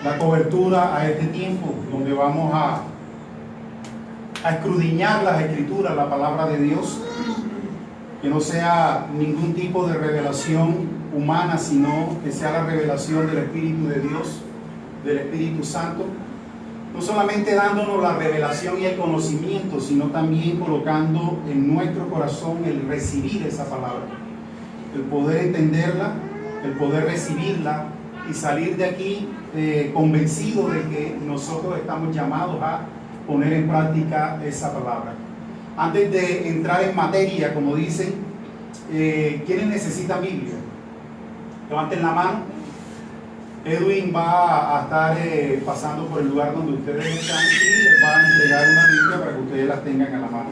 la cobertura a este tiempo, donde vamos a escudriñar las Escrituras, la palabra de Dios, que no sea ningún tipo de revelación humana, sino que sea la revelación del Espíritu de Dios, del Espíritu Santo, no solamente dándonos la revelación y el conocimiento, sino también colocando en nuestro corazón el recibir esa palabra, el poder entenderla, el poder recibirla y salir de aquí convencido de que nosotros estamos llamados a poner en práctica esa palabra. Antes de entrar en materia, como dicen, ¿quiénes necesitan Biblia? Levanten la mano. Edwin va a estar pasando por el lugar donde ustedes están y les va a entregar una Biblia para que ustedes las tengan a la mano.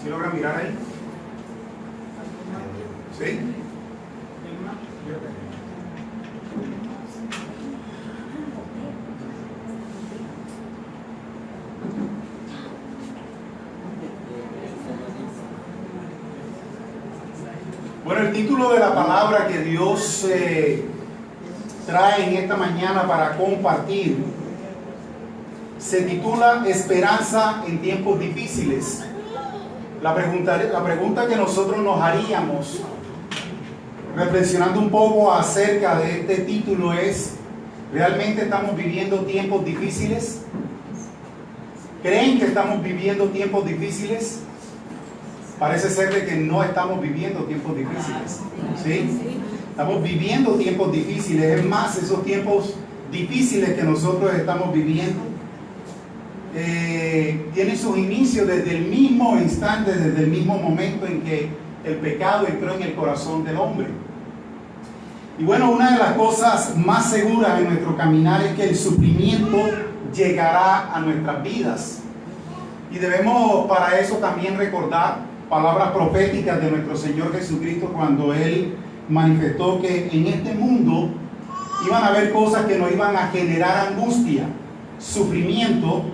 ¿Sí logran mirar ahí? ¿Sí? Bueno, el título de la palabra que Dios trae en esta mañana para compartir se titula Esperanza en tiempos difíciles. La pregunta que nosotros nos haríamos, reflexionando un poco acerca de este título, es: ¿realmente estamos viviendo tiempos difíciles? ¿Creen que estamos viviendo tiempos difíciles? Parece ser de que no estamos viviendo tiempos difíciles, ¿sí? Estamos viviendo tiempos difíciles. Es más, esos tiempos difíciles que nosotros estamos viviendo tienen sus inicios desde el mismo instante, desde el mismo momento en que el pecado entró en el corazón del hombre. Y bueno, una de las cosas más seguras en nuestro caminar es que el sufrimiento llegará a nuestras vidas. Y debemos para eso también recordar palabras proféticas de nuestro Señor Jesucristo cuando Él manifestó que en este mundo iban a haber cosas que nos iban a generar angustia, sufrimiento,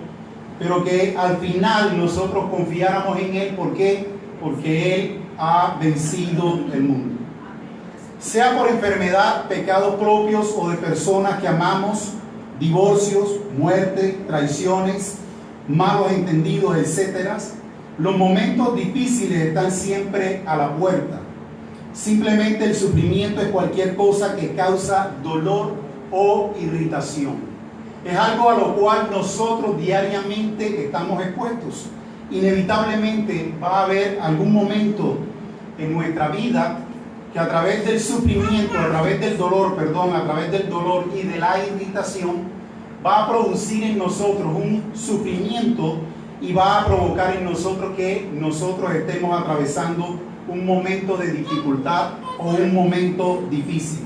pero que al final nosotros confiáramos en Él. ¿Por qué? Porque Él ha vencido el mundo. Sea por enfermedad, pecados propios o de personas que amamos, divorcios, muerte, traiciones, malos entendidos, etc. Los momentos difíciles están siempre a la puerta. Simplemente el sufrimiento es cualquier cosa que causa dolor o irritación. Es algo a lo cual nosotros diariamente estamos expuestos. Inevitablemente va a haber algún momento en nuestra vida que a través del sufrimiento, a través del dolor y de la irritación, va a producir en nosotros un sufrimiento y va a provocar en nosotros que nosotros estemos atravesando un momento de dificultad o un momento difícil.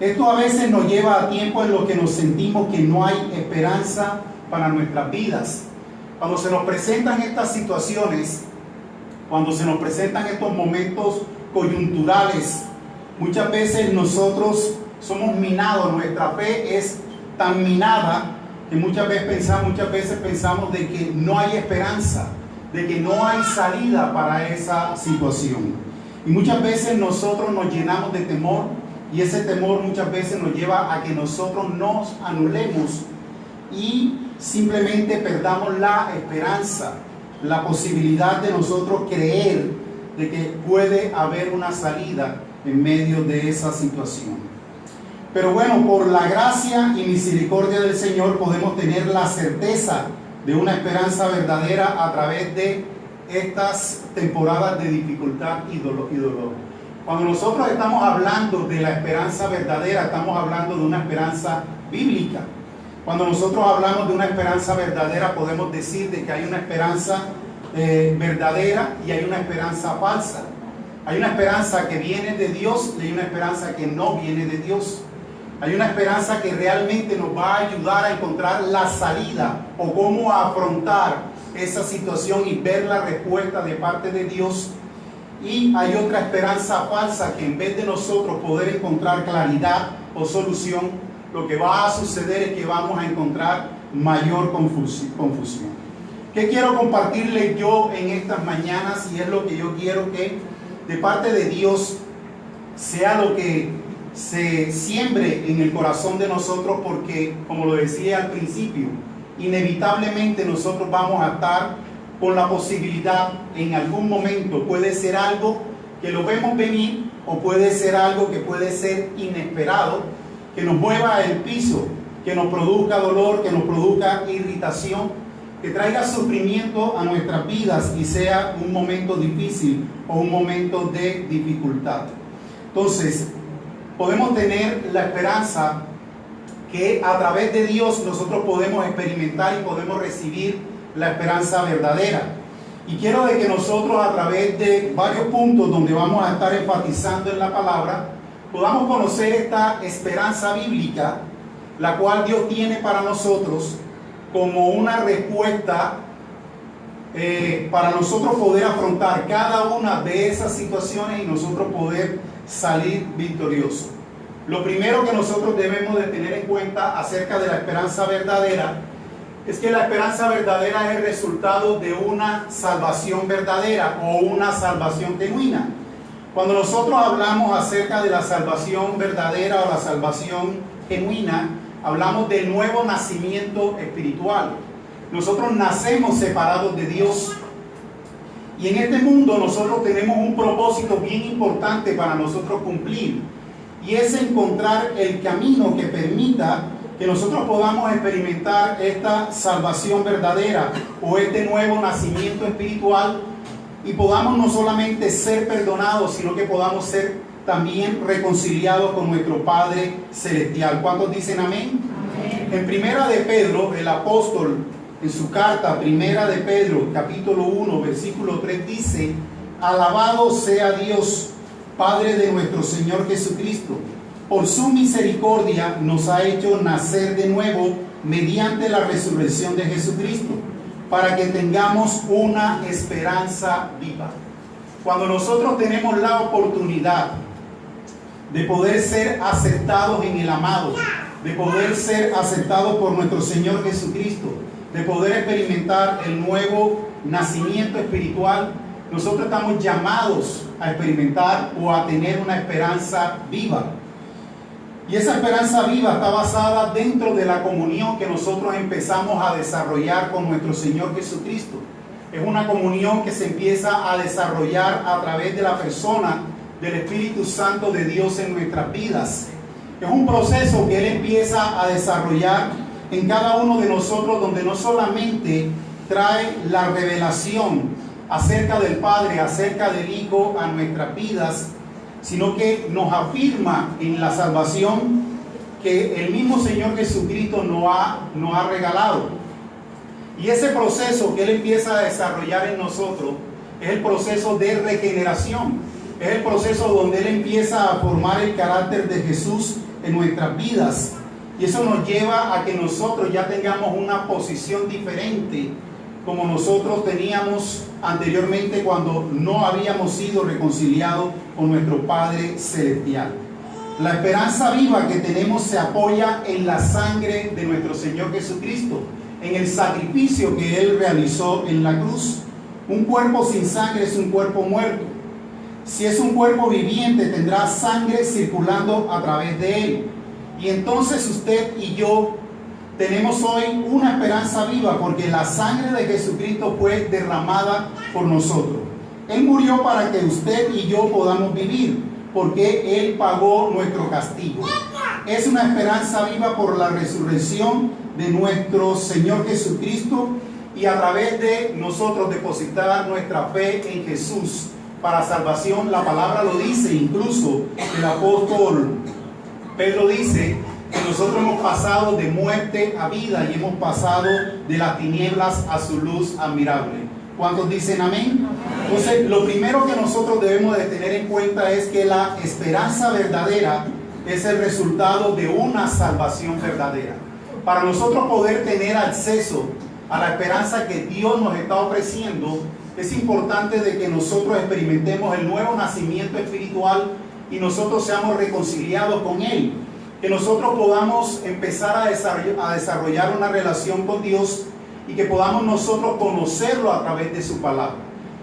Esto a veces nos lleva a tiempos en los que nos sentimos que no hay esperanza para nuestras vidas. Cuando se nos presentan estas situaciones, cuando se nos presentan estos momentos coyunturales, muchas veces nosotros somos minados, nuestra fe es tan minada que muchas veces pensamos de que no hay esperanza, de que no hay salida para esa situación. Y muchas veces nosotros nos llenamos de temor, y ese temor muchas veces nos lleva a que nosotros nos anulemos y simplemente perdamos la esperanza, la posibilidad de nosotros creer de que puede haber una salida en medio de esa situación. Pero bueno, por la gracia y misericordia del Señor podemos tener la certeza de una esperanza verdadera a través de estas temporadas de dificultad y dolor. Cuando nosotros estamos hablando de la esperanza verdadera, estamos hablando de una esperanza bíblica. Cuando nosotros hablamos de una esperanza verdadera, podemos decir de que hay una esperanza verdadera y hay una esperanza falsa. Hay una esperanza que viene de Dios y hay una esperanza que no viene de Dios. Hay una esperanza que realmente nos va a ayudar a encontrar la salida o cómo afrontar esa situación y ver la respuesta de parte de Dios. Y hay otra esperanza falsa que en vez de nosotros poder encontrar claridad o solución, lo que va a suceder es que vamos a encontrar mayor confusión. ¿Qué quiero compartirles yo en estas mañanas? Y es lo que yo quiero que de parte de Dios sea lo que se siembre en el corazón de nosotros, porque como lo decía al principio, inevitablemente nosotros vamos a estar con la posibilidad en algún momento, puede ser algo que lo vemos venir o puede ser algo que puede ser inesperado, que nos mueva el piso, que nos produzca dolor, que nos produzca irritación, que traiga sufrimiento a nuestras vidas y sea un momento difícil o un momento de dificultad. Entonces, podemos tener la esperanza que a través de Dios nosotros podemos experimentar y podemos recibir la esperanza verdadera. Y quiero de que nosotros, a través de varios puntos donde vamos a estar enfatizando en la palabra, podamos conocer esta esperanza bíblica, la cual Dios tiene para nosotros como una respuesta para nosotros poder afrontar cada una de esas situaciones y nosotros poder salir victoriosos. Lo primero que nosotros debemos de tener en cuenta acerca de la esperanza verdadera es que la esperanza verdadera es el resultado de una salvación verdadera o una salvación genuina. Cuando nosotros hablamos acerca de la salvación verdadera o la salvación genuina, hablamos del nuevo nacimiento espiritual. Nosotros nacemos separados de Dios. Y en este mundo nosotros tenemos un propósito bien importante para nosotros cumplir. Y es encontrar el camino que permita que nosotros podamos experimentar esta salvación verdadera o este nuevo nacimiento espiritual y podamos no solamente ser perdonados, sino que podamos ser también reconciliados con nuestro Padre Celestial. ¿Cuántos dicen amén? Amén. En Primera de Pedro, el apóstol, en su carta, Primera de Pedro, capítulo 1, versículo 3, dice: alabado sea Dios, Padre de nuestro Señor Jesucristo. Por su misericordia nos ha hecho nacer de nuevo mediante la resurrección de Jesucristo, para que tengamos una esperanza viva. Cuando nosotros tenemos la oportunidad de poder ser aceptados en el amado, de poder ser aceptados por nuestro Señor Jesucristo, de poder experimentar el nuevo nacimiento espiritual, nosotros estamos llamados a experimentar o a tener una esperanza viva. Y esa esperanza viva está basada dentro de la comunión que nosotros empezamos a desarrollar con nuestro Señor Jesucristo. Es una comunión que se empieza a desarrollar a través de la persona del Espíritu Santo de Dios en nuestras vidas. Es un proceso que Él empieza a desarrollar en cada uno de nosotros, donde no solamente trae la revelación acerca del Padre, acerca del Hijo a nuestras vidas, sino que nos afirma en la salvación que el mismo Señor Jesucristo nos ha regalado. Y ese proceso que Él empieza a desarrollar en nosotros es el proceso de regeneración. Es el proceso donde Él empieza a formar el carácter de Jesús en nuestras vidas. Y eso nos lleva a que nosotros ya tengamos una posición diferente como nosotros teníamos anteriormente cuando no habíamos sido reconciliados con nuestro Padre Celestial. La esperanza viva que tenemos se apoya en la sangre de nuestro Señor Jesucristo, en el sacrificio que Él realizó en la cruz. Un cuerpo sin sangre es un cuerpo muerto. Si es un cuerpo viviente, tendrá sangre circulando a través de él. Y entonces usted y yo tenemos hoy una esperanza viva, porque la sangre de Jesucristo fue derramada por nosotros. Él murió para que usted y yo podamos vivir, porque Él pagó nuestro castigo. Es una esperanza viva por la resurrección de nuestro Señor Jesucristo, y a través de nosotros depositar nuestra fe en Jesús para salvación. La palabra lo dice, incluso el apóstol Pedro dice que nosotros hemos pasado de muerte a vida y hemos pasado de las tinieblas a su luz admirable. ¿Cuántos dicen amén? Entonces, lo primero que nosotros debemos de tener en cuenta es que la esperanza verdadera es el resultado de una salvación verdadera. Para nosotros poder tener acceso a la esperanza que Dios nos está ofreciendo, es importante de que nosotros experimentemos el nuevo nacimiento espiritual y nosotros seamos reconciliados con Él. Que nosotros podamos empezar a desarrollar una relación con Dios y que podamos nosotros conocerlo a través de su palabra.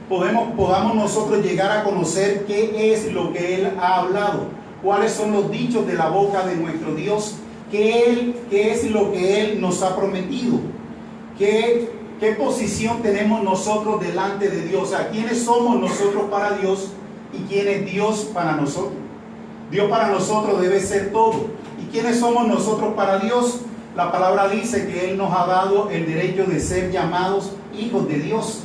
Podamos nosotros llegar a conocer qué es lo que Él ha hablado, cuáles son los dichos de la boca de nuestro Dios, qué es lo que Él nos ha prometido, qué posición tenemos nosotros delante de Dios, o sea, quiénes somos nosotros para Dios y quién es Dios para nosotros. Dios para nosotros debe ser todo. ¿Y quiénes somos nosotros para Dios? La palabra dice que Él nos ha dado el derecho de ser llamados hijos de Dios.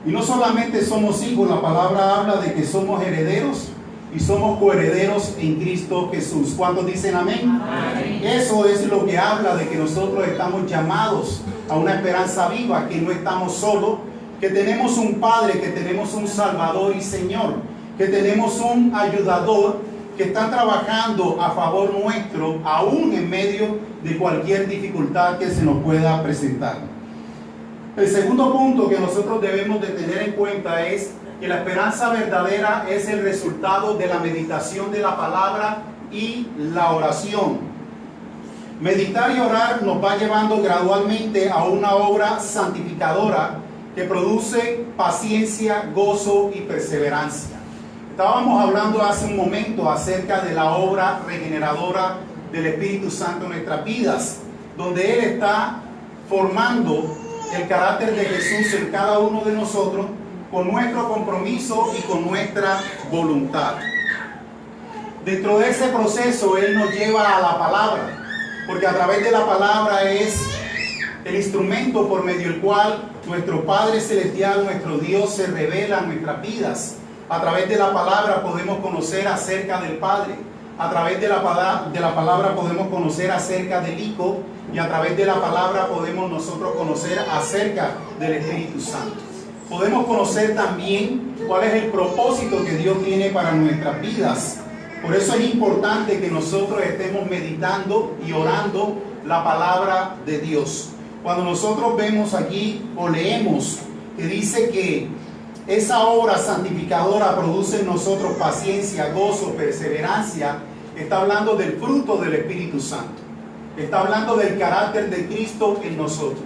Y no solamente somos hijos, la palabra habla de que somos herederos y somos coherederos en Cristo Jesús. ¿Cuántos dicen amén? Amén. Eso es lo que habla de que nosotros estamos llamados a una esperanza viva, que no estamos solos, que tenemos un Padre, que tenemos un Salvador y Señor, que tenemos un ayudador que está trabajando a favor nuestro, aún en medio de cualquier dificultad que se nos pueda presentar. El segundo punto que nosotros debemos de tener en cuenta es que la esperanza verdadera es el resultado de la meditación de la palabra y la oración. Meditar y orar nos va llevando gradualmente a una obra santificadora que produce paciencia, gozo y perseverancia. Estábamos hablando hace un momento acerca de la obra regeneradora del Espíritu Santo en nuestras vidas, donde Él está formando el carácter de Jesús en cada uno de nosotros con nuestro compromiso y con nuestra voluntad. Dentro de ese proceso Él nos lleva a la palabra, porque a través de la palabra es el instrumento por medio del cual nuestro Padre Celestial, nuestro Dios, se revela en nuestras vidas. A través de la palabra podemos conocer acerca del Padre. A través de la palabra podemos conocer acerca del Hijo. Y a través de la palabra podemos nosotros conocer acerca del Espíritu Santo. Podemos conocer también cuál es el propósito que Dios tiene para nuestras vidas. Por eso es importante que nosotros estemos meditando y orando la palabra de Dios. Cuando nosotros vemos aquí o leemos que dice que esa obra santificadora produce en nosotros paciencia, gozo, perseverancia, está hablando del fruto del Espíritu Santo. Está hablando del carácter de Cristo en nosotros.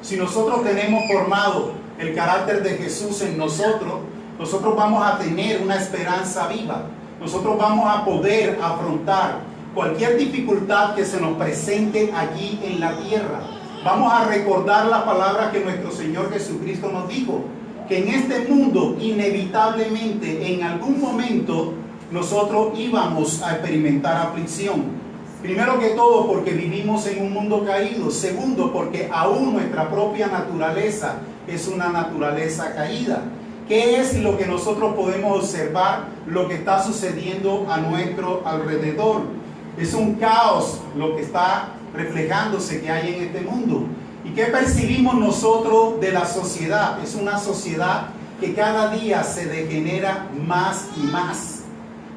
Si nosotros tenemos formado el carácter de Jesús en nosotros, nosotros vamos a tener una esperanza viva. Nosotros vamos a poder afrontar cualquier dificultad que se nos presente aquí en la tierra. Vamos a recordar la palabra que nuestro Señor Jesucristo nos dijo, que en este mundo inevitablemente en algún momento nosotros íbamos a experimentar aflicción. Primero que todo porque vivimos en un mundo caído. Segundo porque aún nuestra propia naturaleza es una naturaleza caída. ¿Qué es lo que nosotros podemos observar? Lo que está sucediendo a nuestro alrededor. Es un caos lo que está reflejándose que hay en este mundo. ¿Y qué percibimos nosotros de la sociedad? Es una sociedad que cada día se degenera más y más.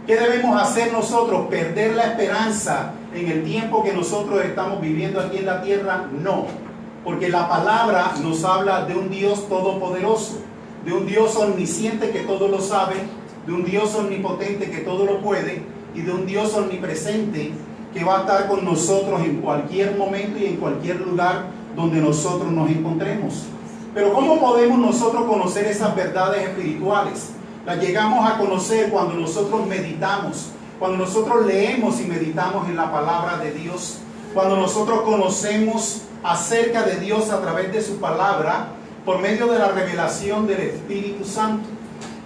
¿Qué debemos hacer nosotros? ¿Perder la esperanza en el tiempo que nosotros estamos viviendo aquí en la tierra? No, porque la palabra nos habla de un Dios todopoderoso, de un Dios omnisciente que todo lo sabe, de un Dios omnipotente que todo lo puede y de un Dios omnipresente que va a estar con nosotros en cualquier momento y en cualquier lugar donde nosotros nos encontremos. Pero ¿cómo podemos nosotros conocer esas verdades espirituales? Las llegamos a conocer cuando nosotros meditamos, cuando nosotros leemos y meditamos en la palabra de Dios, cuando nosotros conocemos acerca de Dios a través de su palabra por medio de la revelación del Espíritu Santo.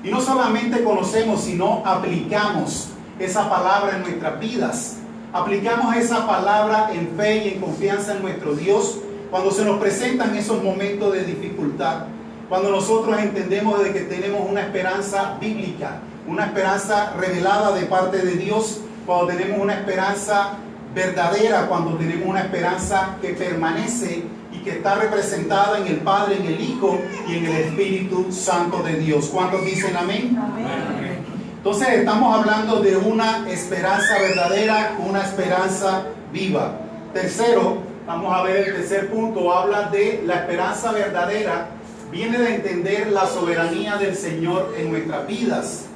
Y no solamente conocemos, sino aplicamos esa palabra en nuestras vidas. Aplicamos esa palabra en fe y en confianza en nuestro Dios cuando se nos presentan esos momentos de dificultad. Cuando nosotros entendemos de que tenemos una esperanza bíblica, una esperanza revelada de parte de Dios, cuando tenemos una esperanza verdadera, cuando tenemos una esperanza que permanece y que está representada en el Padre, en el Hijo y en el Espíritu Santo de Dios. ¿Cuántos dicen amén? Amén. Entonces estamos hablando de una esperanza verdadera, una esperanza viva. Tercero, vamos a ver el tercer punto, habla de la esperanza verdadera. Viene de entender la soberanía del Señor en nuestras vidas.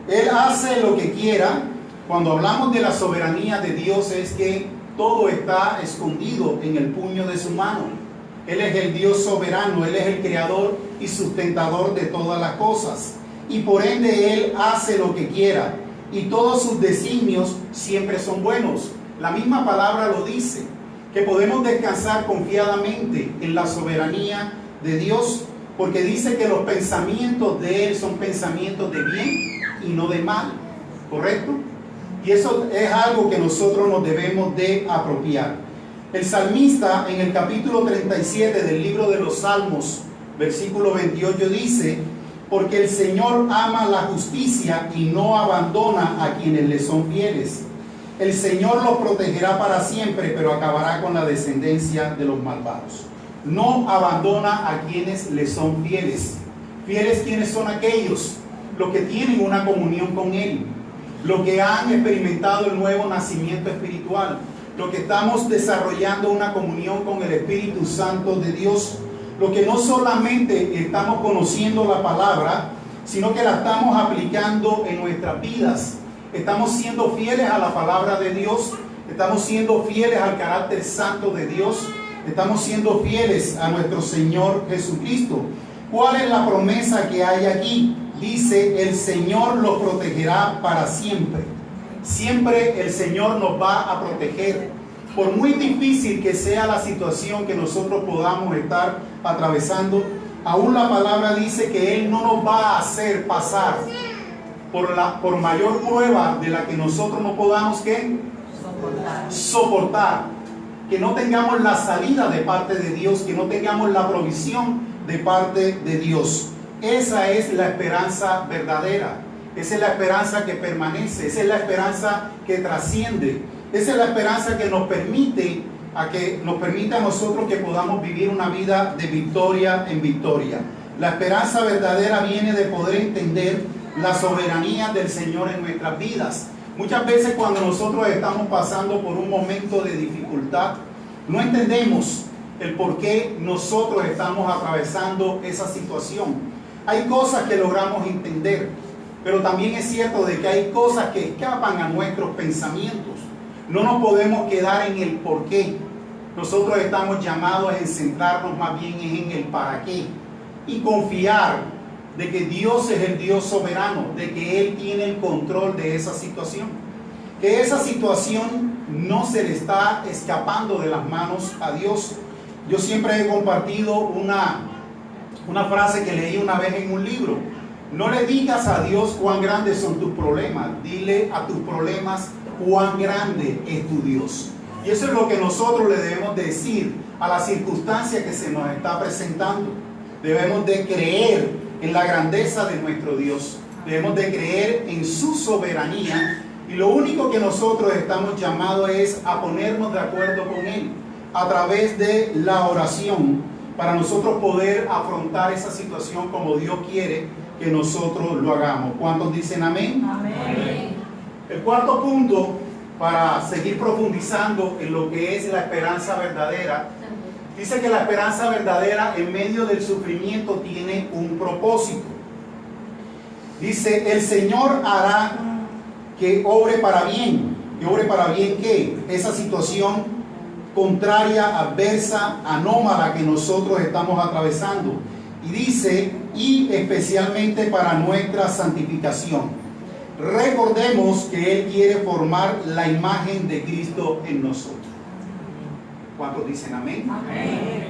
Él hace lo que quiera. Cuando hablamos de la soberanía de Dios es que todo está escondido en el puño de su mano. Él es el Dios soberano, Él es el creador y sustentador de todas las cosas. Y por ende Él hace lo que quiera. Y todos sus designios siempre son buenos. La misma palabra lo dice, que podemos descansar confiadamente en la soberanía de Dios, porque dice que los pensamientos de Él son pensamientos de bien y no de mal, ¿correcto? Y eso es algo que nosotros nos debemos de apropiar. El salmista en el capítulo 37 del libro de los Salmos, versículo 28 dice: porque el Señor ama la justicia y no abandona a quienes le son fieles. El Señor los protegerá para siempre, pero acabará con la descendencia de los malvados. No abandona a quienes le son fieles. Fieles, ¿quiénes son aquellos? Los que tienen una comunión con Él, los que han experimentado el nuevo nacimiento espiritual, los que estamos desarrollando una comunión con el Espíritu Santo de Dios, los que no solamente estamos conociendo la palabra, sino que la estamos aplicando en nuestras vidas. Estamos siendo fieles a la palabra de Dios, estamos siendo fieles al carácter santo de Dios, estamos siendo fieles a nuestro Señor Jesucristo. ¿Cuál es la promesa que hay aquí? Dice: el Señor los protegerá para siempre. Siempre el Señor nos va a proteger. Por muy difícil que sea la situación que nosotros podamos estar atravesando, aún la palabra dice que Él no nos va a hacer pasar por mayor prueba de la que nosotros no podamos ¿qué? Soportar. Que no tengamos la salida de parte de Dios, que no tengamos la provisión de parte de Dios. Esa es la esperanza verdadera. Esa es la esperanza que permanece. Esa es la esperanza que trasciende. Esa es la esperanza que nos permite a nosotros que podamos vivir una vida de victoria en victoria. La esperanza verdadera viene de poder entender la soberanía del Señor en nuestras vidas. Muchas veces cuando nosotros estamos pasando por un momento de dificultad, no entendemos el por qué nosotros estamos atravesando esa situación. Hay cosas que logramos entender, pero también es cierto de que hay cosas que escapan a nuestros pensamientos. No nos podemos quedar en el por qué. Nosotros estamos llamados a centrarnos más bien en el para qué y confiar de que Dios es el Dios soberano, de que Él tiene el control de esa situación, que esa situación no se le está escapando de las manos a Dios. Yo siempre he compartido una frase que leí una vez en un libro: no le digas a Dios cuán grandes son tus problemas, dile a tus problemas cuán grande es tu Dios. Y eso es lo que nosotros le debemos decir a la circunstancia que se nos está presentando. Debemos de creer en la grandeza de nuestro Dios. Debemos de creer en su soberanía. Y lo único que nosotros estamos llamados es a ponernos de acuerdo con Él a través de la oración, para nosotros poder afrontar esa situación como Dios quiere que nosotros lo hagamos. ¿Cuántos dicen amén? Amén. El cuarto punto, para seguir profundizando en lo que es la esperanza verdadera, dice que la esperanza verdadera en medio del sufrimiento tiene un propósito. Dice: el Señor hará que obre para bien. ¿Que obre para bien qué? Esa situación contraria, adversa, anómala que nosotros estamos atravesando. Y dice: y especialmente para nuestra santificación. Recordemos que Él quiere formar la imagen de Cristo en nosotros. ¿Cuántos dicen amén? Amén.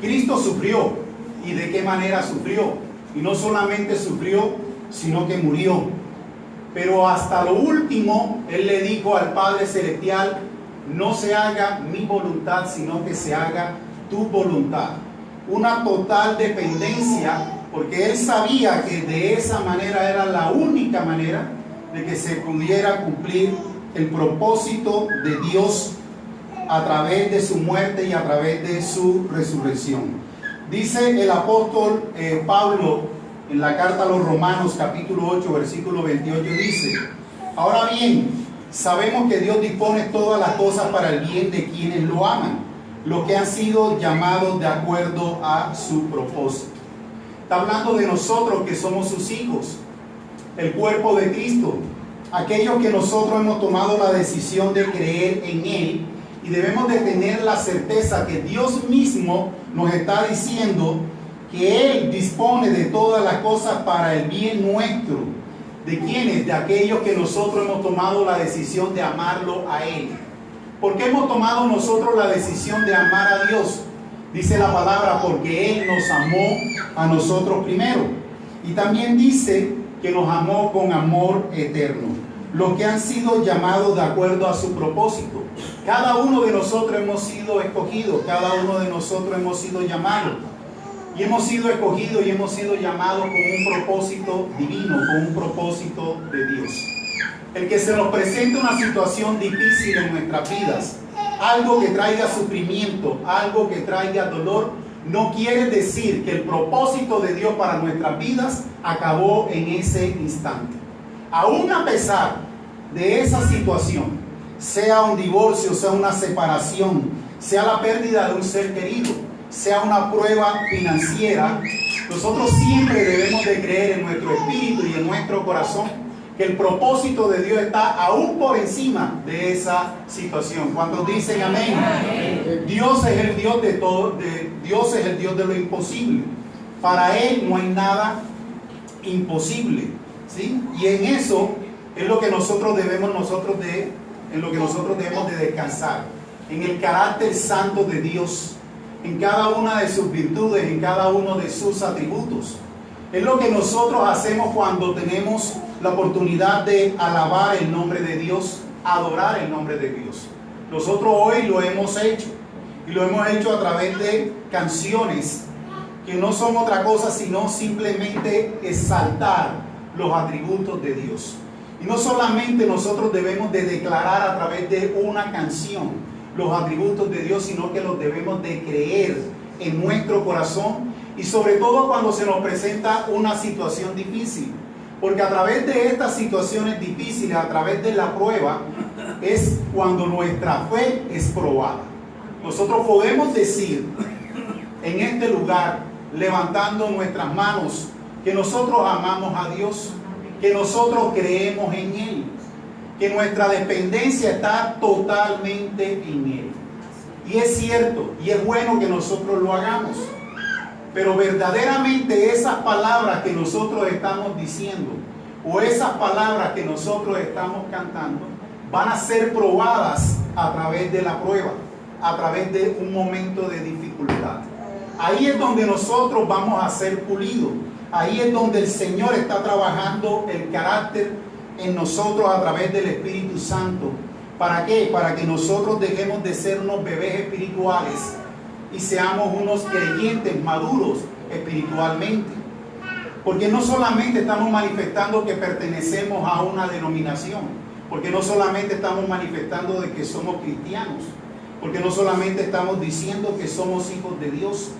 Cristo sufrió. ¿Y de qué manera sufrió? Y no solamente sufrió, sino que murió. Pero hasta lo último, Él le dijo al Padre Celestial: no se haga mi voluntad, sino que se haga tu voluntad. Una total dependencia, porque Él sabía que de esa manera era la única manera de que se pudiera cumplir el propósito de Dios a través de su muerte y a través de su resurrección. Dice el apóstol Pablo en la carta a los Romanos capítulo 8 versículo 28, dice: ahora bien, sabemos que Dios dispone todas las cosas para el bien de quienes lo aman, los que han sido llamados de acuerdo a su propósito. Está hablando de nosotros que somos sus hijos, el cuerpo de Cristo, aquellos que nosotros hemos tomado la decisión de creer en Él y debemos de tener la certeza que Dios mismo nos está diciendo que Él dispone de todas las cosas para el bien nuestro. ¿De quiénes? De aquellos que nosotros hemos tomado la decisión de amarlo a Él. ¿Por qué hemos tomado nosotros la decisión de amar a Dios? Dice la palabra, porque Él nos amó a nosotros primero. Y también dice que nos amó con amor eterno. Los que han sido llamados de acuerdo a su propósito. Cada uno de nosotros hemos sido escogidos, cada uno de nosotros hemos sido llamados. Y hemos sido escogidos y hemos sido llamados con un propósito divino, con un propósito de Dios. El que se nos presente una situación difícil en nuestras vidas, algo que traiga sufrimiento, algo que traiga dolor, no quiere decir que el propósito de Dios para nuestras vidas acabó en ese instante. Aún a pesar de esa situación, sea un divorcio, sea una separación, sea la pérdida de un ser querido, sea una prueba financiera, nosotros siempre debemos de creer en nuestro espíritu y en nuestro corazón que el propósito de Dios está aún por encima de esa situación. ¿Cuántos dicen amén? Amén. Dios es el Dios de todo, Dios es el Dios de lo imposible. Para Él no hay nada imposible, ¿sí? Y en eso es lo que nosotros debemos de descansar, en el carácter santo de Dios, en cada una de sus virtudes, en cada uno de sus atributos. Es lo que nosotros hacemos cuando tenemos la oportunidad de alabar el nombre de Dios, adorar el nombre de Dios. Nosotros hoy lo hemos hecho, y lo hemos hecho a través de canciones que no son otra cosa sino simplemente exaltar los atributos de Dios. Y no solamente nosotros debemos de declarar a través de una canción los atributos de Dios, sino que los debemos de creer en nuestro corazón, y sobre todo cuando se nos presenta una situación difícil, porque a través de estas situaciones difíciles, a través de la prueba, es cuando nuestra fe es probada. Nosotros podemos decir en este lugar, levantando nuestras manos, que nosotros amamos a Dios, que nosotros creemos en Él, que nuestra dependencia está totalmente en Él. Y es cierto, y es bueno que nosotros lo hagamos, pero verdaderamente esas palabras que nosotros estamos diciendo, o esas palabras que nosotros estamos cantando, van a ser probadas a través de la prueba, a través de un momento de dificultad. Ahí es donde nosotros vamos a ser pulidos. Ahí es donde el Señor está trabajando el carácter en nosotros a través del Espíritu Santo. ¿Para qué? Para que nosotros dejemos de ser unos bebés espirituales y seamos unos creyentes maduros espiritualmente. Porque no solamente estamos manifestando que pertenecemos a una denominación, porque no solamente estamos manifestando de que somos cristianos, porque no solamente estamos diciendo que somos hijos de Dios,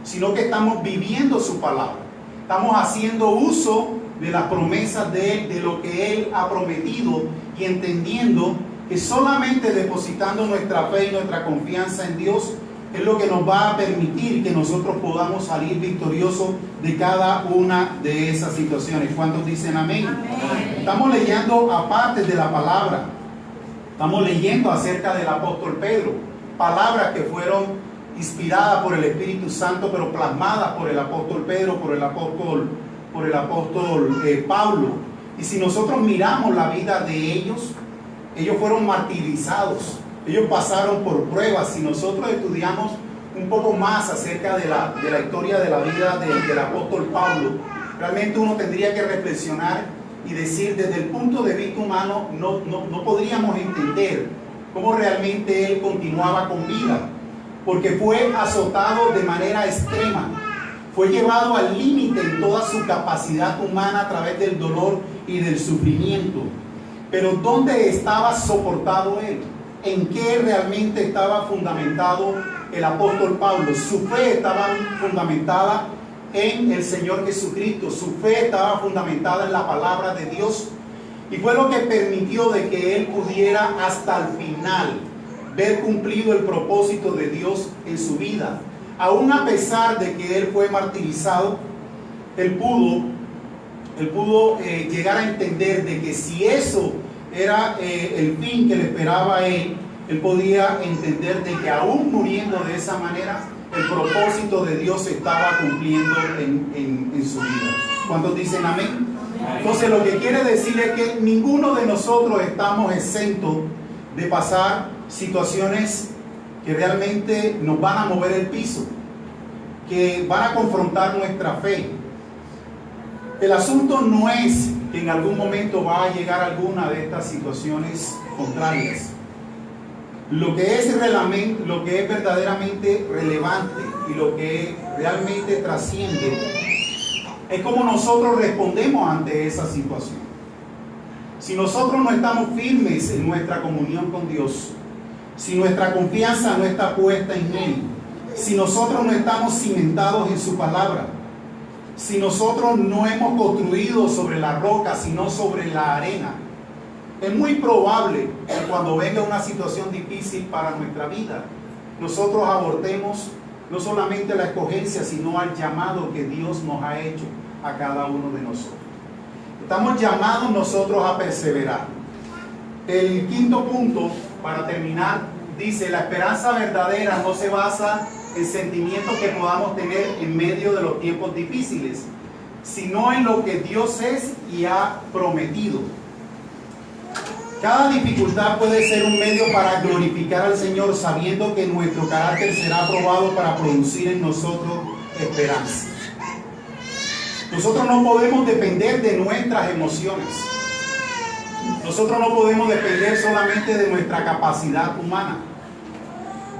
sino que estamos viviendo su palabra. Estamos haciendo uso de las promesas de Él, de lo que Él ha prometido, y entendiendo que solamente depositando nuestra fe y nuestra confianza en Dios es lo que nos va a permitir que nosotros podamos salir victoriosos de cada una de esas situaciones. ¿Cuántos dicen amén? Amén. Estamos leyendo aparte de la palabra, estamos leyendo acerca del apóstol Pedro, palabras que fueron inspiradas por el Espíritu Santo, pero plasmadas por el apóstol Pedro, por el apóstol Pablo. Y si nosotros miramos la vida de ellos fueron martirizados, ellos pasaron por pruebas. Si nosotros estudiamos un poco más acerca de la historia de la vida del apóstol Pablo, realmente uno tendría que reflexionar y decir, desde el punto de vista humano, no podríamos entender cómo realmente él continuaba con vida, porque fue azotado de manera extrema, fue llevado al límite en toda su capacidad humana a través del dolor y del sufrimiento. Pero ¿dónde estaba soportado él? ¿En qué realmente estaba fundamentado el apóstol Pablo? Su fe estaba fundamentada en el Señor Jesucristo, su fe estaba fundamentada en la palabra de Dios, y fue lo que permitió de que él pudiera hasta el final ver cumplido el propósito de Dios en su vida. Aún a pesar de que él fue martirizado, él pudo llegar a entender de que si eso era el fin que le esperaba a él Él podía entender de que aún muriendo de esa manera, el propósito de Dios se estaba cumpliendo en su vida. ¿Cuántos dicen amén? Entonces lo que quiere decir es que ninguno de nosotros estamos exentos de pasar situaciones que realmente nos van a mover el piso, que van a confrontar nuestra fe. El asunto no es que en algún momento va a llegar alguna de estas situaciones contrarias. Lo que es verdaderamente relevante y lo que realmente trasciende es cómo nosotros respondemos ante esa situación. Si nosotros no estamos firmes en nuestra comunión con Dios, si nuestra confianza no está puesta en Él, si nosotros no estamos cimentados en su palabra, si nosotros no hemos construido sobre la roca, sino sobre la arena, es muy probable que cuando venga una situación difícil para nuestra vida, nosotros abortemos no solamente la escogencia, sino al llamado que Dios nos ha hecho a cada uno de nosotros. Estamos llamados nosotros a perseverar. El quinto punto, para terminar, dice: la esperanza verdadera no se basa en sentimientos que podamos tener en medio de los tiempos difíciles, sino en lo que Dios es y ha prometido. Cada dificultad puede ser un medio para glorificar al Señor, sabiendo que nuestro carácter será probado para producir en nosotros esperanza. Nosotros no podemos depender de nuestras emociones. Nosotros no podemos depender solamente de nuestra capacidad humana.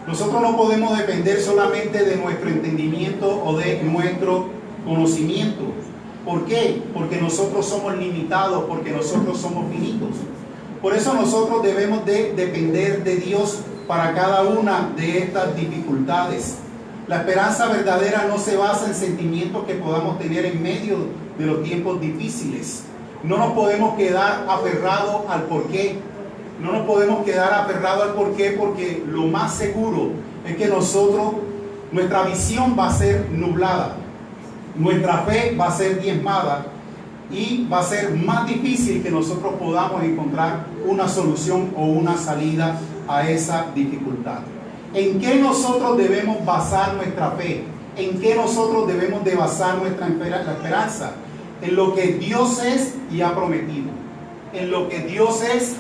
Nosotros no podemos depender solamente de nuestro entendimiento o de nuestro conocimiento. ¿Por qué? Porque nosotros somos limitados, porque nosotros somos finitos. Por eso nosotros debemos de depender de Dios para cada una de estas dificultades. La esperanza verdadera no se basa en sentimientos que podamos tener en medio de los tiempos difíciles. No nos podemos quedar aferrados al porqué. No nos podemos quedar aferrados al porqué, porque lo más seguro es que nuestra visión va a ser nublada. Nuestra fe va a ser diezmada y va a ser más difícil que nosotros podamos encontrar una solución o una salida a esa dificultad. ¿En qué nosotros debemos basar nuestra fe? ¿En qué nosotros debemos de basar nuestra esperanza? En lo que Dios es y ha prometido. En lo que Dios es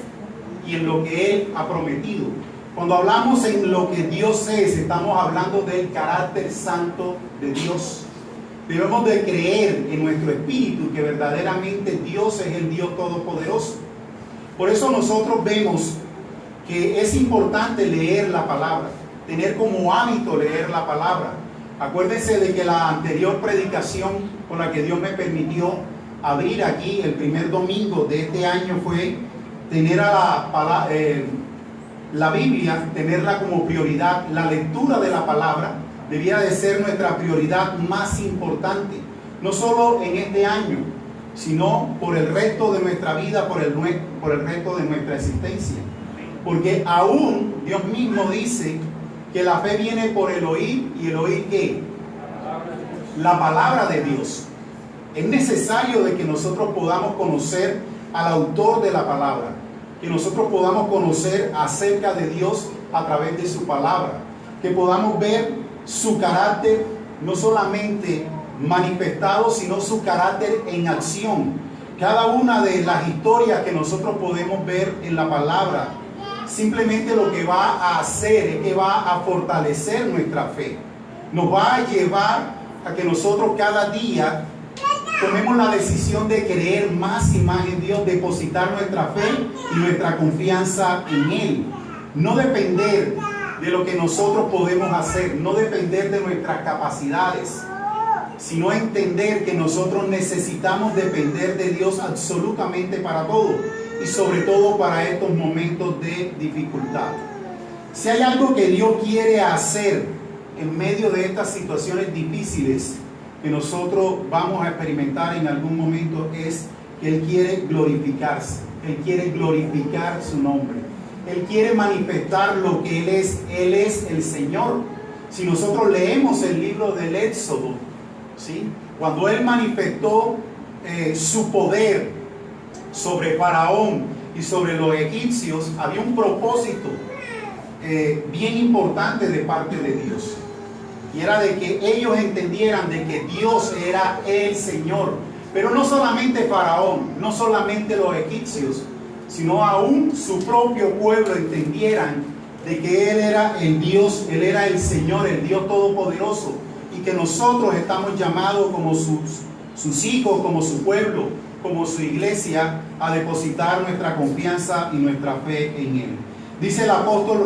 y en lo que Él ha prometido. Cuando hablamos en lo que Dios es, estamos hablando del carácter santo de Dios. Debemos de creer en nuestro espíritu que verdaderamente Dios es el Dios todopoderoso. Por eso nosotros vemos que es importante leer la palabra, tener como hábito leer la palabra. Acuérdense de que la anterior predicación con la que Dios me permitió abrir aquí el primer domingo de este año fue tener a la Biblia, tenerla como prioridad. La lectura de la palabra debiera de ser nuestra prioridad más importante, no solo en este año, sino por el resto de nuestra vida, por el resto de nuestra existencia. Porque aún Dios mismo dice que la fe viene por el oír, y el oír ¿qué? La palabra de Dios. Es necesario de que nosotros podamos conocer al autor de la palabra, que nosotros podamos conocer acerca de Dios a través de su palabra, que podamos ver su carácter no solamente manifestado, sino su carácter en acción. Cada una de las historias que nosotros podemos ver en la palabra, simplemente lo que va a hacer es que va a fortalecer nuestra fe. Nos va a llevar a que nosotros cada día tomemos la decisión de creer más y más en Dios, depositar nuestra fe y nuestra confianza en Él. No depender de lo que nosotros podemos hacer, no depender de nuestras capacidades, sino entender que nosotros necesitamos depender de Dios absolutamente para todo, y sobre todo para estos momentos de dificultad. Si hay algo que Dios quiere hacer en medio de estas situaciones difíciles que nosotros vamos a experimentar en algún momento, es que Él quiere glorificarse. Él quiere glorificar su nombre. Él quiere manifestar lo que Él es. Él es el Señor. Si nosotros leemos el libro del Éxodo, ¿sí?, cuando Él manifestó su poder sobre Faraón y sobre los egipcios, había un propósito. bien importante de parte de Dios. Y era de que ellos entendieran de que Dios era el Señor. Pero no solamente Faraón, no solamente los egipcios, sino aún su propio pueblo entendieran de que Él era el Dios, Él era el Señor, el Dios Todopoderoso, y que nosotros estamos llamados como sus hijos, como su pueblo, como su iglesia, a depositar nuestra confianza y nuestra fe en Él. Dice el apóstol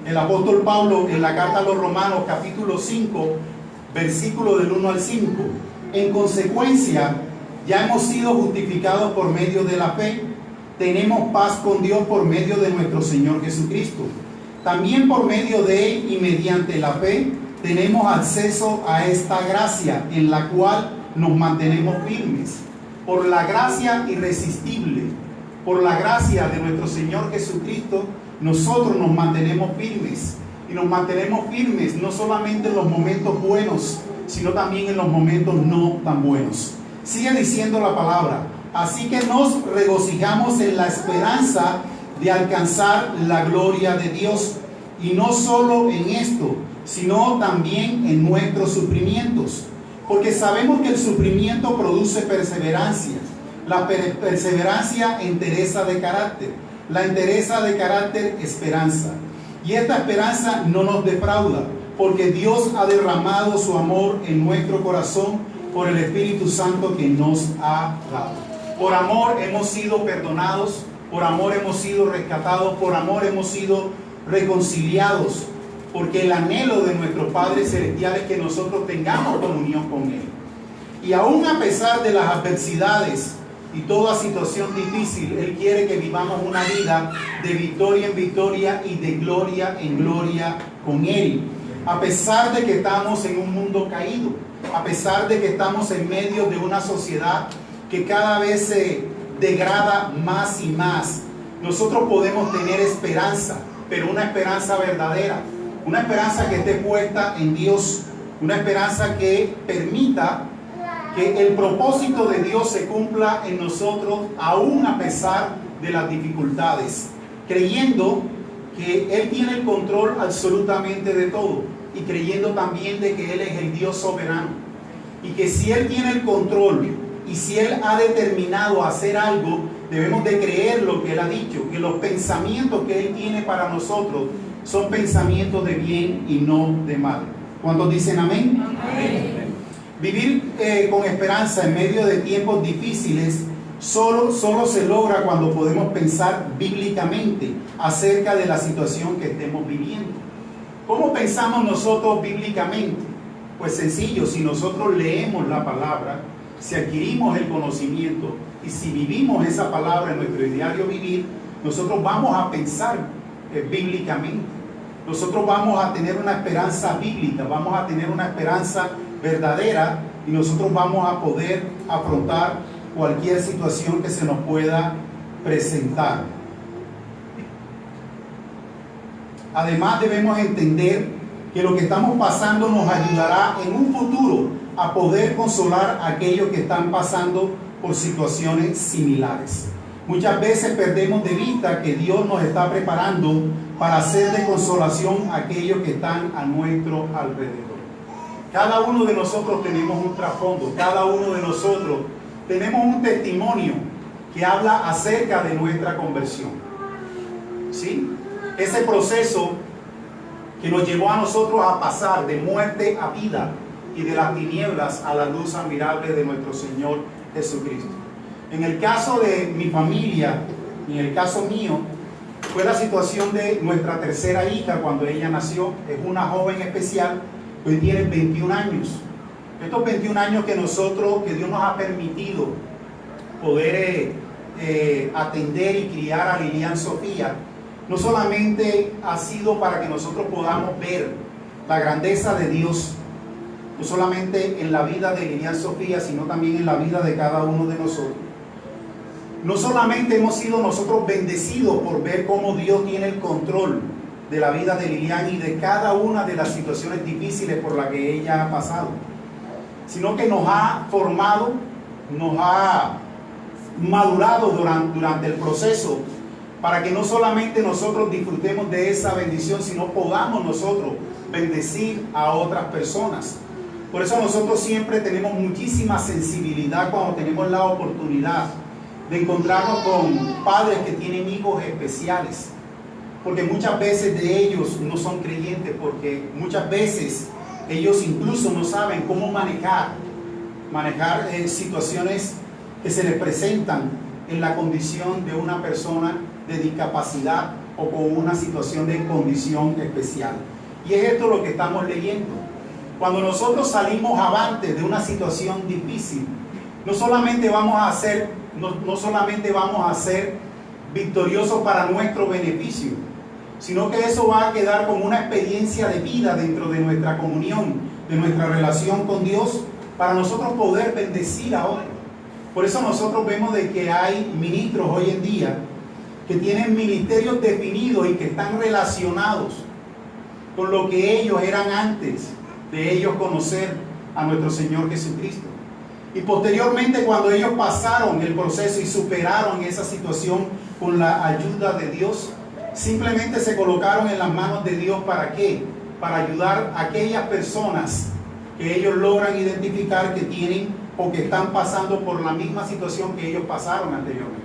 el apóstol Pablo en la carta a los Romanos, capítulo 5, versículo del 1 al 5. En consecuencia, ya hemos sido justificados por medio de la fe. Tenemos paz con Dios por medio de nuestro Señor Jesucristo. También por medio de Él y mediante la fe tenemos acceso a esta gracia en la cual nos mantenemos firmes. Por la gracia irresistible, por la gracia de nuestro Señor Jesucristo, nosotros nos mantenemos firmes. Y nos mantenemos firmes no solamente en los momentos buenos, sino también en los momentos no tan buenos. Sigue diciendo la palabra: así que nos regocijamos en la esperanza de alcanzar la gloria de Dios. Y no solo en esto, sino también en nuestros sufrimientos. Porque sabemos que el sufrimiento produce perseverancia. La perseverancia, entereza de carácter. La entereza de carácter, esperanza. Y esta esperanza no nos defrauda, porque Dios ha derramado su amor en nuestro corazón por el Espíritu Santo que nos ha dado. Por amor hemos sido perdonados, por amor hemos sido rescatados, por amor hemos sido reconciliados, porque el anhelo de nuestro Padre Celestial es que nosotros tengamos comunión con Él. Y aún a pesar de las adversidades y toda situación difícil, Él quiere que vivamos una vida de victoria en victoria y de gloria en gloria con Él. A pesar de que estamos en un mundo caído, a pesar de que estamos en medio de una sociedad que cada vez se degrada más y más, nosotros podemos tener esperanza, pero una esperanza verdadera, una esperanza que esté puesta en Dios, una esperanza que permita que el propósito de Dios se cumpla en nosotros aún a pesar de las dificultades, creyendo que Él tiene el control absolutamente de todo y creyendo también de que Él es el Dios soberano y que si Él tiene el control y si Él ha determinado hacer algo, debemos de creer lo que Él ha dicho, que los pensamientos que Él tiene para nosotros son pensamientos de bien y no de mal. ¿Cuántos dicen amén? Amén. Vivir con esperanza en medio de tiempos difíciles solo se logra cuando podemos pensar bíblicamente acerca de la situación que estemos viviendo. ¿Cómo pensamos nosotros bíblicamente? Pues sencillo, si nosotros leemos la palabra, si adquirimos el conocimiento y si vivimos esa palabra en nuestro diario vivir, nosotros vamos a pensar bíblicamente. Nosotros vamos a tener una esperanza bíblica, vamos a tener una esperanza verdadera y nosotros vamos a poder afrontar cualquier situación que se nos pueda presentar. Además, debemos entender que lo que estamos pasando nos ayudará en un futuro a poder consolar a aquellos que están pasando por situaciones similares. Muchas veces perdemos de vista que Dios nos está preparando para hacer de consolación a aquellos que están a nuestro alrededor. Cada uno de nosotros tenemos un trasfondo, cada uno de nosotros tenemos un testimonio que habla acerca de nuestra conversión. ¿Sí? Ese proceso que nos llevó a nosotros a pasar de muerte a vida y de las tinieblas a la luz admirable de nuestro Señor Jesucristo. En el caso de mi familia y en el caso mío, fue la situación de nuestra tercera hija cuando ella nació. Es una joven especial, hoy tiene 21 años. Estos 21 años que Dios nos ha permitido poder atender y criar a Lilian Sofía, no solamente ha sido para que nosotros podamos ver la grandeza de Dios, no solamente en la vida de Lilian Sofía, sino también en la vida de cada uno de nosotros. No solamente hemos sido nosotros bendecidos por ver cómo Dios tiene el control de la vida de Lilian y de cada una de las situaciones difíciles por las que ella ha pasado, sino que nos ha formado, nos ha madurado durante el proceso para que no solamente nosotros disfrutemos de esa bendición, sino podamos nosotros bendecir a otras personas. Por eso nosotros siempre tenemos muchísima sensibilidad cuando tenemos la oportunidad de encontrarnos con padres que tienen hijos especiales, porque muchas veces de ellos no son creyentes, porque muchas veces ellos incluso no saben cómo manejar situaciones que se les presentan en la condición de una persona de discapacidad o con una situación de condición especial. Y es esto lo que estamos leyendo. Cuando nosotros salimos avante de una situación difícil, no solamente vamos a ser victoriosos para nuestro beneficio, sino que eso va a quedar como una experiencia de vida dentro de nuestra comunión, de nuestra relación con Dios, para nosotros poder bendecir a otros. Por eso nosotros vemos de que hay ministros hoy en día que tienen ministerios definidos y que están relacionados con lo que ellos eran antes de ellos conocer a nuestro Señor Jesucristo. Y posteriormente, cuando ellos pasaron el proceso y superaron esa situación con la ayuda de Dios, simplemente se colocaron en las manos de Dios. ¿Para qué? Para ayudar a aquellas personas que ellos logran identificar que tienen o que están pasando por la misma situación que ellos pasaron anteriormente.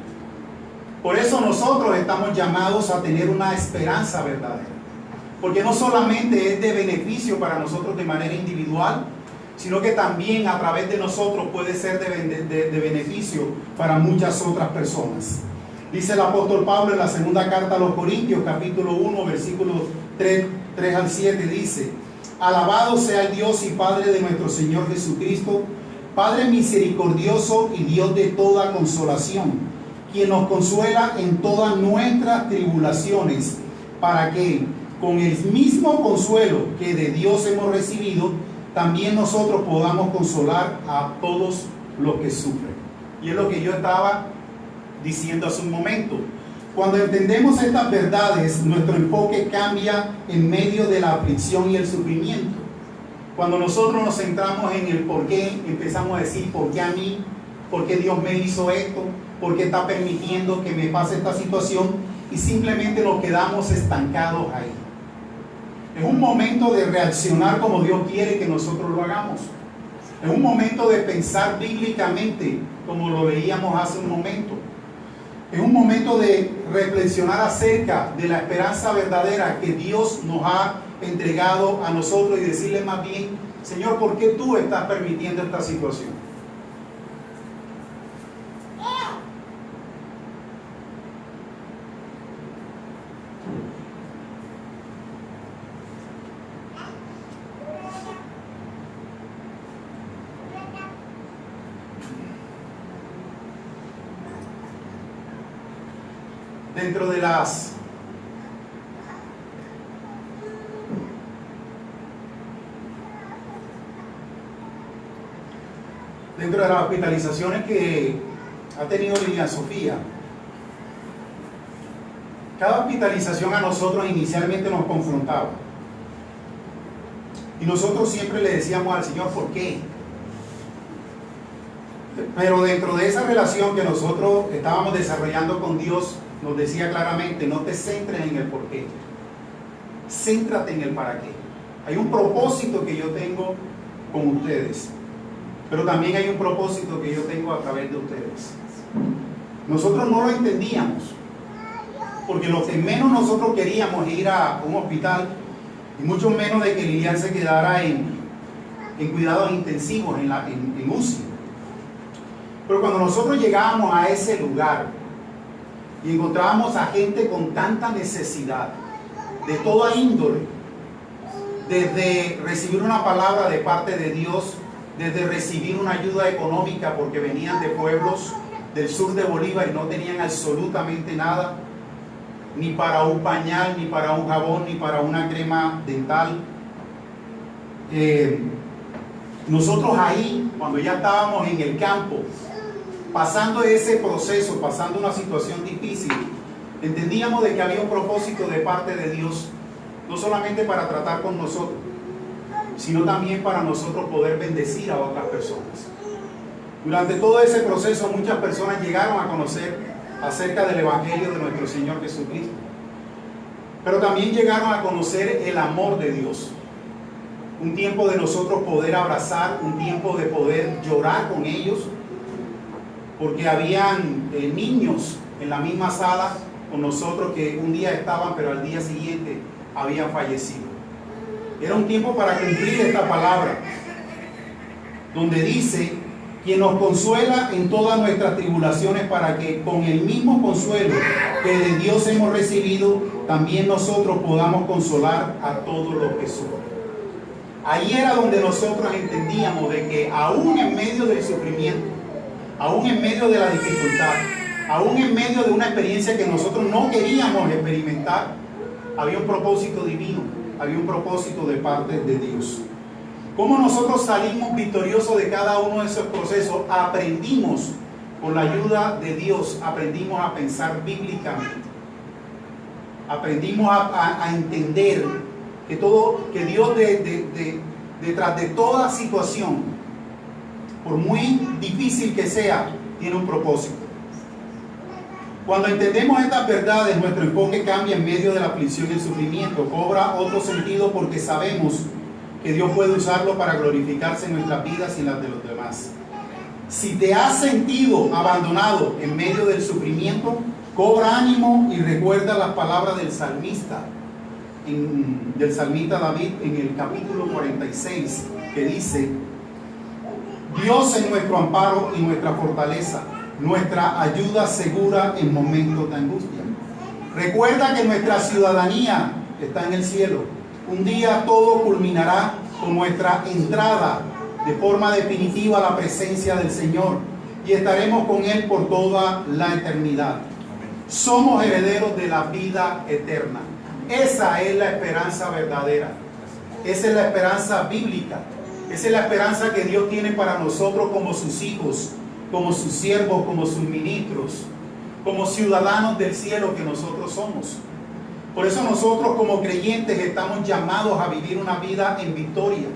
Por eso nosotros estamos llamados a tener una esperanza verdadera, porque no solamente es de beneficio para nosotros de manera individual, sino que también a través de nosotros puede ser de beneficio para muchas otras personas. Dice el apóstol Pablo en la segunda carta a los Corintios, capítulo 1, versículos 3 al 7, dice: alabado sea el Dios y Padre de nuestro Señor Jesucristo, Padre misericordioso y Dios de toda consolación, quien nos consuela en todas nuestras tribulaciones, para que con el mismo consuelo que de Dios hemos recibido, también nosotros podamos consolar a todos los que sufren. Y es lo que yo estaba diciendo hace un momento. Cuando entendemos estas verdades, nuestro enfoque cambia en medio de la aflicción y el sufrimiento. Cuando nosotros nos centramos en el por qué, empezamos a decir: ¿por qué a mí? ¿Por qué Dios me hizo esto? ¿Por qué está permitiendo que me pase esta situación? Y simplemente nos quedamos estancados ahí. Es un momento de reaccionar como Dios quiere que nosotros lo hagamos. Es un momento de pensar bíblicamente, como lo veíamos hace un momento. Es un momento de reflexionar acerca de la esperanza verdadera que Dios nos ha entregado a nosotros y decirle más bien: Señor, ¿por qué tú estás permitiendo esta situación? Dentro de las hospitalizaciones que ha tenido Lilian Sofía, cada hospitalización a nosotros inicialmente nos confrontaba. Y nosotros siempre le decíamos al Señor: ¿por qué? Pero dentro de esa relación que nosotros estábamos desarrollando con Dios, nos decía claramente: no te centres en el por qué, céntrate en el para qué. Hay un propósito que yo tengo con ustedes, pero también hay un propósito que yo tengo a través de ustedes. Nosotros no lo entendíamos, porque lo que menos nosotros queríamos es ir a un hospital, y mucho menos de que Lilian se quedara en cuidados intensivos, en UCI. Pero cuando nosotros llegábamos a ese lugar y encontrábamos a gente con tanta necesidad, de toda índole, desde recibir una palabra de parte de Dios, desde recibir una ayuda económica porque venían de pueblos del sur de Bolívar y no tenían absolutamente nada, ni para un pañal, ni para un jabón, ni para una crema dental. Nosotros ahí, cuando ya estábamos en el campo, pasando ese proceso, pasando una situación difícil, entendíamos de que había un propósito de parte de Dios, no solamente para tratar con nosotros, sino también para nosotros poder bendecir a otras personas. Durante todo ese proceso muchas personas llegaron a conocer acerca del Evangelio de nuestro Señor Jesucristo. Pero también llegaron a conocer el amor de Dios. Un tiempo de nosotros poder abrazar, un tiempo de poder llorar con ellos, porque habían niños en la misma sala con nosotros que un día estaban, pero al día siguiente habían fallecido. Era un tiempo para cumplir esta palabra, donde dice: quien nos consuela en todas nuestras tribulaciones, para que con el mismo consuelo que de Dios hemos recibido, también nosotros podamos consolar a todos los que sufren. Ahí era donde nosotros entendíamos de que aún en medio del sufrimiento, aún en medio de la dificultad, aún en medio de una experiencia que nosotros no queríamos experimentar, había un propósito divino, había un propósito de parte de Dios. ¿Cómo nosotros salimos victoriosos de cada uno de esos procesos? Aprendimos, con la ayuda de Dios, aprendimos a pensar bíblicamente. Aprendimos a entender que Dios detrás de toda situación, por muy difícil que sea, tiene un propósito. Cuando entendemos estas verdades, nuestro enfoque cambia en medio de la aflicción y el sufrimiento. Cobra otro sentido porque sabemos que Dios puede usarlo para glorificarse en nuestras vidas y en las de los demás. Si te has sentido abandonado en medio del sufrimiento, cobra ánimo y recuerda las palabras del salmista, del salmista David en el capítulo 46, que dice: Dios es nuestro amparo y nuestra fortaleza, nuestra ayuda segura en momentos de angustia. Recuerda que nuestra ciudadanía está en el cielo. Un día todo culminará con nuestra entrada de forma definitiva a la presencia del Señor y estaremos con Él por toda la eternidad. Somos herederos de la vida eterna. Esa es la esperanza verdadera. Esa es la esperanza bíblica. Esa es la esperanza que Dios tiene para nosotros como sus hijos, como sus siervos, como sus ministros, como ciudadanos del cielo que nosotros somos. Por eso nosotros como creyentes estamos llamados a vivir una vida en victoria.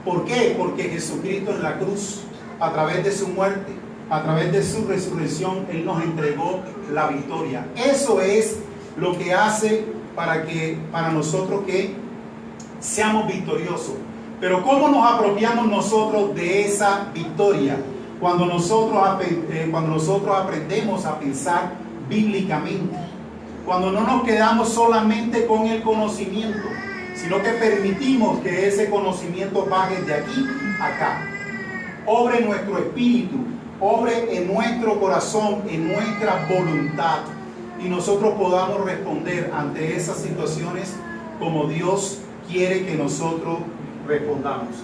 ¿Por qué? Porque Jesucristo en la cruz, a través de su muerte, a través de su resurrección, Él nos entregó la victoria. Eso es lo que hace para nosotros que seamos victoriosos. Pero ¿cómo nos apropiamos nosotros de esa victoria? Cuando nosotros aprendemos a pensar bíblicamente. Cuando no nos quedamos solamente con el conocimiento, sino que permitimos que ese conocimiento baje de aquí a acá. Obre en nuestro espíritu, obre en nuestro corazón, en nuestra voluntad. Y nosotros podamos responder ante esas situaciones como Dios quiere que nosotros respondamos.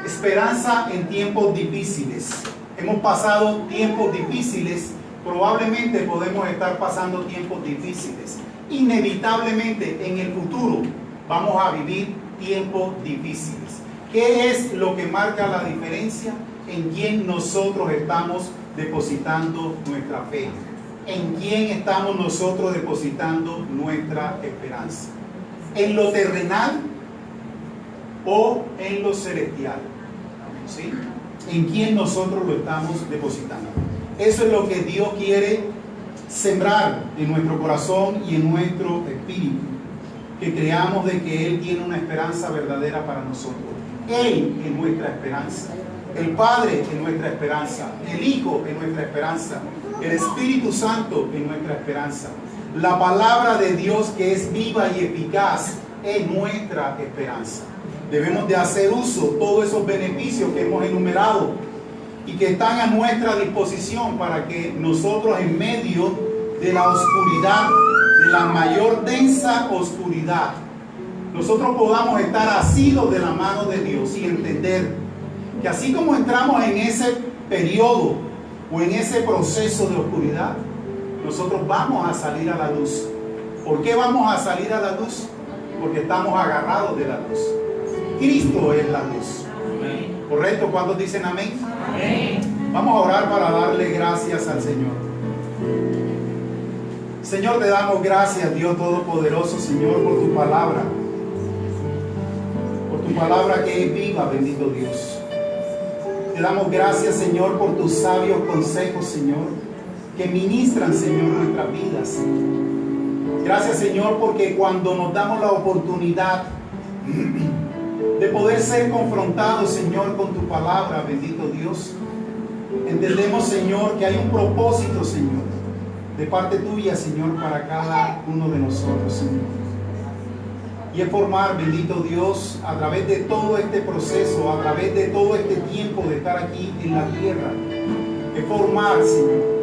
Esperanza en tiempos difíciles. Hemos pasado tiempos difíciles. Probablemente podemos estar pasando tiempos difíciles. Inevitablemente en el futuro vamos a vivir tiempos difíciles. ¿Qué es lo que marca la diferencia? En quién nosotros estamos depositando nuestra fe. En quién estamos nosotros depositando nuestra esperanza. ¿En lo terrenal o en lo celestial? ¿Sí? ¿En quién nosotros lo estamos depositando? Eso es lo que Dios quiere sembrar en nuestro corazón y en nuestro espíritu. Que creamos de que Él tiene una esperanza verdadera para nosotros. Él es nuestra esperanza. El Padre es nuestra esperanza. El Hijo es nuestra esperanza. El Espíritu Santo es nuestra esperanza. La palabra de Dios, que es viva y eficaz, es nuestra esperanza. Debemos de hacer uso de todos esos beneficios que hemos enumerado y que están a nuestra disposición para que nosotros, en medio de la oscuridad, de la mayor densa oscuridad, nosotros podamos estar asidos de la mano de Dios y entender que así como entramos en ese periodo o en ese proceso de oscuridad, nosotros vamos a salir a la luz. ¿Por qué vamos a salir a la luz? Porque estamos agarrados de la luz. Cristo es la luz. ¿Correcto? ¿Cuántos dicen amén? Amén. Vamos a orar para darle gracias al Señor. Señor, te damos gracias, Dios Todopoderoso, Señor, por tu palabra. Por tu palabra que es viva, bendito Dios. Te damos gracias, Señor, por tus sabios consejos, Señor. que ministran, Señor, nuestras vidas. Gracias, Señor, porque cuando nos damos la oportunidad de poder ser confrontados, Señor, con tu palabra, bendito Dios, entendemos, Señor, que hay un propósito, Señor, de parte tuya, Señor, para cada uno de nosotros, Señor. Y es formar, bendito Dios, a través de todo este proceso, a través de todo este tiempo de estar aquí en la tierra, es formar, Señor,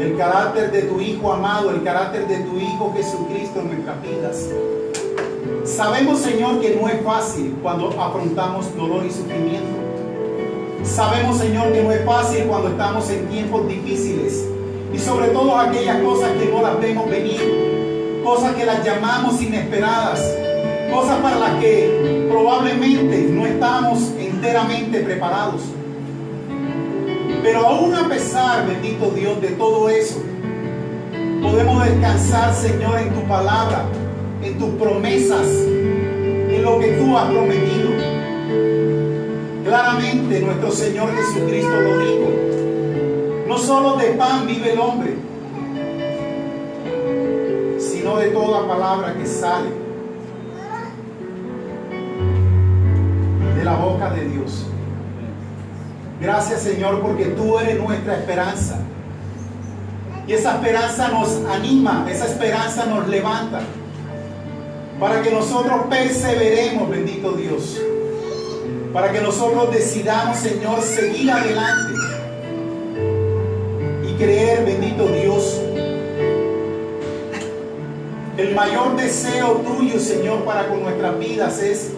el carácter de tu Hijo amado, el carácter de tu Hijo Jesucristo en nuestras vidas. Sabemos, Señor, que no es fácil cuando afrontamos dolor y sufrimiento. Sabemos, Señor, que no es fácil cuando estamos en tiempos difíciles. Y sobre todo aquellas cosas que no las vemos venir. Cosas que las llamamos inesperadas. Cosas para las que probablemente no estamos enteramente preparados. Pero aún a pesar, bendito Dios, de todo eso, podemos descansar, Señor, en tu palabra, en tus promesas, en lo que tú has prometido. Claramente nuestro Señor Jesucristo lo dijo: no solo de pan vive el hombre, sino de toda palabra que sale de la boca de Dios. Gracias, Señor, porque tú eres nuestra esperanza. Y esa esperanza nos anima, esa esperanza nos levanta, para que nosotros perseveremos, bendito Dios. Para que nosotros decidamos, Señor, seguir adelante y creer, bendito Dios. El mayor deseo tuyo, Señor, para con nuestras vidas es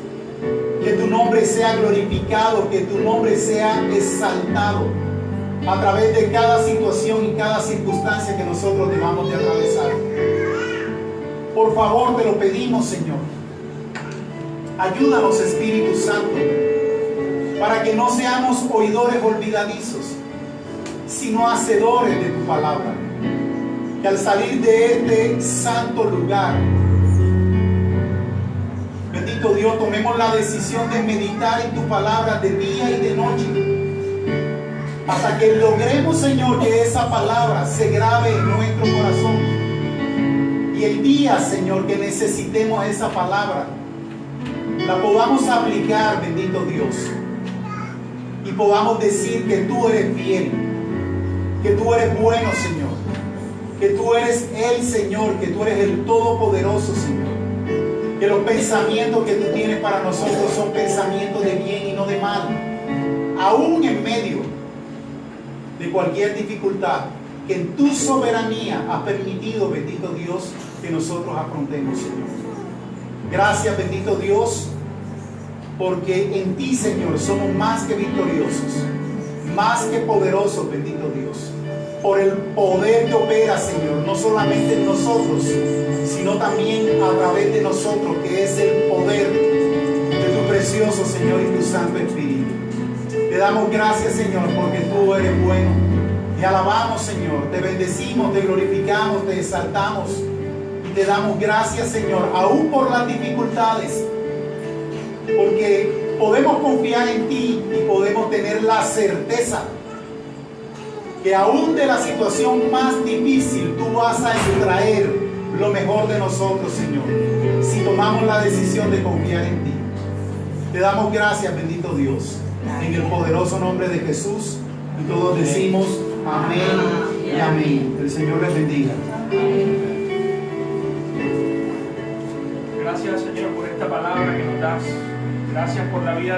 que tu nombre sea glorificado, que tu nombre sea exaltado a través de cada situación y cada circunstancia que nosotros debamos de atravesar. Por favor, te lo pedimos, Señor. Ayúdanos, Espíritu Santo, para que no seamos oidores olvidadizos, sino hacedores de tu palabra. Que al salir de este santo lugar, bendito Dios, tomemos la decisión de meditar en tu palabra de día y de noche, hasta que logremos, Señor, que esa palabra se grabe en nuestro corazón. Y el día, Señor, que necesitemos esa palabra, la podamos aplicar, bendito Dios, y podamos decir que tú eres fiel, que tú eres bueno, Señor, que tú eres el Señor, que tú eres el Todopoderoso, Señor. Que los pensamientos que tú tienes para nosotros son pensamientos de bien y no de mal. Aún en medio de cualquier dificultad que en tu soberanía has permitido, bendito Dios, que nosotros afrontemos, Señor. Gracias, bendito Dios, porque en ti, Señor, somos más que victoriosos, más que poderosos, bendito Dios, por el poder que opera, Señor, no solamente en nosotros, sino también a través de nosotros, que es el poder de tu precioso, Señor, y tu Santo Espíritu. Te damos gracias, Señor, porque tú eres bueno. Te alabamos, Señor, te bendecimos, te glorificamos, te exaltamos y te damos gracias, Señor, aún por las dificultades, porque podemos confiar en ti y podemos tener la certeza que aún de la situación más difícil tú vas a extraer lo mejor de nosotros, Señor, si tomamos la decisión de confiar en ti. Te damos gracias, bendito Dios, en el poderoso nombre de Jesús, y todos decimos amén y amén. El Señor les bendiga. Gracias, Señor, por esta palabra que nos das. Gracias por la vida